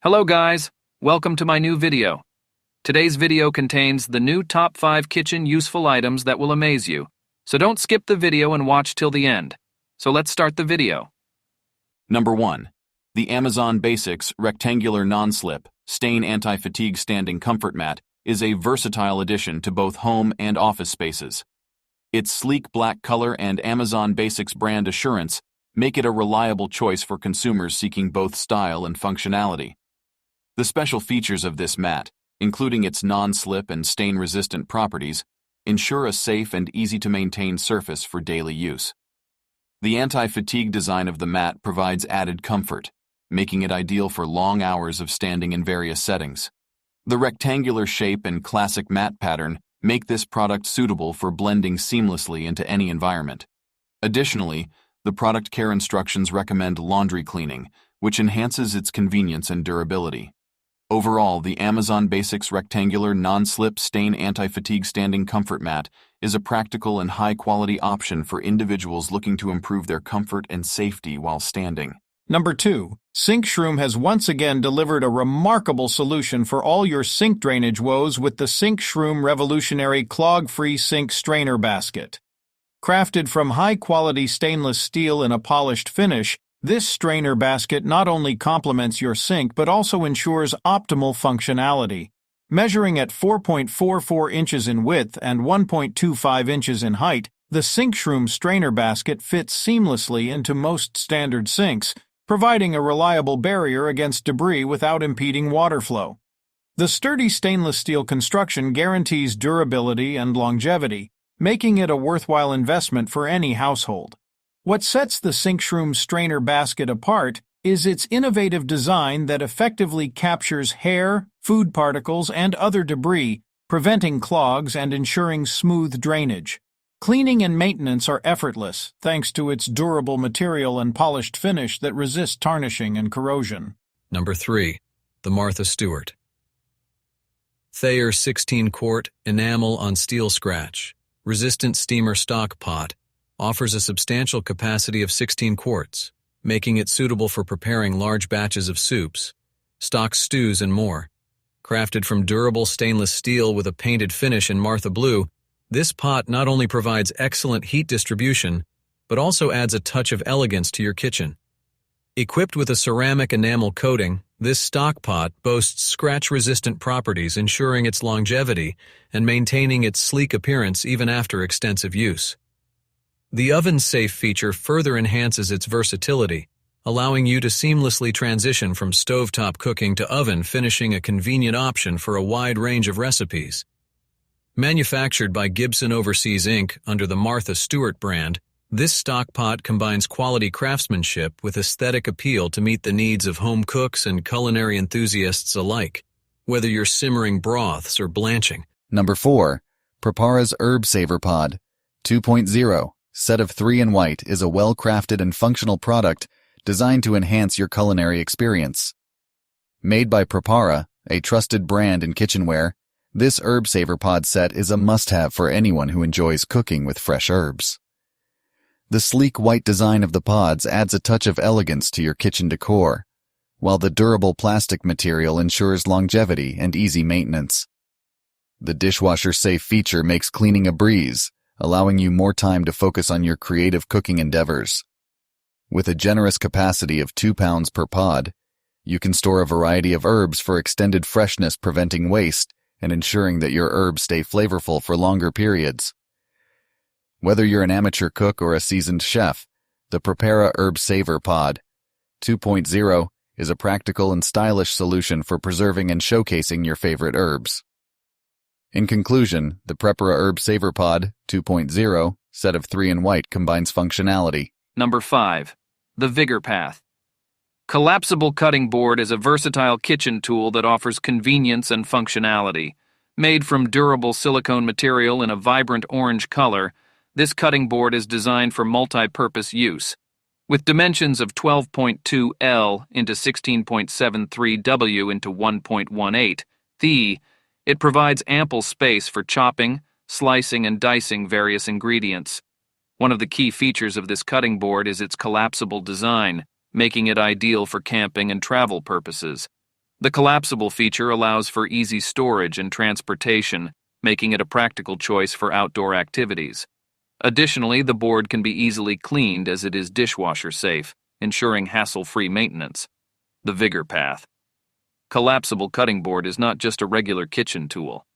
Hello guys, welcome to my new video. Today's video contains the new top 5 kitchen useful items that will amaze you, so don't skip the video and watch till the end. So let's start the video. Number 1. The Amazon Basics Rectangular Non-Slip Stain Anti-Fatigue Standing Comfort Mat is a versatile addition to both home and office spaces. Its sleek black color and Amazon Basics brand assurance make it a reliable choice for consumers seeking both style and functionality. The special features of this mat, including its non-slip and stain-resistant properties, ensure a safe and easy-to-maintain surface for daily use. The anti-fatigue design of the mat provides added comfort, making it ideal for long hours of standing in various settings. The rectangular shape and classic mat pattern make this product suitable for blending seamlessly into any environment. Additionally, the product care instructions recommend laundry cleaning, which enhances its convenience and durability. Overall, the Amazon Basics Rectangular Non-Slip Stain Anti-Fatigue Standing Comfort Mat is a practical and high-quality option for individuals looking to improve their comfort and safety while standing. Number 2. SinkShroom has once again delivered a remarkable solution for all your sink drainage woes with the SinkShroom Revolutionary Clog-Free Sink Strainer Basket. Crafted from high-quality stainless steel in a polished finish, this strainer basket not only complements your sink but also ensures optimal functionality. Measuring at 4.44 inches in width and 1.25 inches in height, the SinkShroom strainer basket fits seamlessly into most standard sinks, providing a reliable barrier against debris without impeding water flow. The sturdy stainless steel construction guarantees durability and longevity, making it a worthwhile investment for any household. What sets the SinkShroom strainer basket apart is its innovative design that effectively captures hair, food particles, and other debris, preventing clogs and ensuring smooth drainage. Cleaning and maintenance are effortless, thanks to its durable material and polished finish that resist tarnishing and corrosion. Number 3. The Martha Stewart Thayer 16-quart enamel on steel scratch, resistant steamer stock pot, offers a substantial capacity of 16 quarts, making it suitable for preparing large batches of soups, stock stews, and more. Crafted from durable stainless steel with a painted finish in Martha Blue, this pot not only provides excellent heat distribution, but also adds a touch of elegance to your kitchen. Equipped with a ceramic enamel coating, this stock pot boasts scratch-resistant properties, ensuring its longevity and maintaining its sleek appearance even after extensive use. The oven-safe feature further enhances its versatility, allowing you to seamlessly transition from stovetop cooking to oven finishing, a convenient option for a wide range of recipes. Manufactured by Gibson Overseas Inc. under the Martha Stewart brand, this stock pot combines quality craftsmanship with aesthetic appeal to meet the needs of home cooks and culinary enthusiasts alike, whether you're simmering broths or blanching. Number 4. Prepara's Herb Saver Pod 2.0 Set of 3 in white is a well-crafted and functional product designed to enhance your culinary experience. Made by Prepara, a trusted brand in kitchenware, this Herb Saver Pod set is a must-have for anyone who enjoys cooking with fresh herbs. The sleek white design of the pods adds a touch of elegance to your kitchen decor, while the durable plastic material ensures longevity and easy maintenance. The dishwasher-safe feature makes cleaning a breeze, allowing you more time to focus on your creative cooking endeavors. With a generous capacity of 2 pounds per pod, you can store a variety of herbs for extended freshness, preventing waste and ensuring that your herbs stay flavorful for longer periods. Whether you're an amateur cook or a seasoned chef, the Prepara Herb Saver Pod 2.0 is a practical and stylish solution for preserving and showcasing your favorite herbs. In conclusion, the Prepara Herb Saver Pod 2.0 set of 3 in white combines functionality. Number 5. The Vigor Path Collapsible Cutting Board is a versatile kitchen tool that offers convenience and functionality. Made from durable silicone material in a vibrant orange color, this cutting board is designed for multi-purpose use. With dimensions of 12.2 L into 16.73 W into 1.18 Th, it provides ample space for chopping, slicing, and dicing various ingredients. One of the key features of this cutting board is its collapsible design, making it ideal for camping and travel purposes. The collapsible feature allows for easy storage and transportation, making it a practical choice for outdoor activities. Additionally, the board can be easily cleaned as it is dishwasher-safe, ensuring hassle-free maintenance. The Vigor Path. Collapsible cutting board is not just a regular kitchen tool.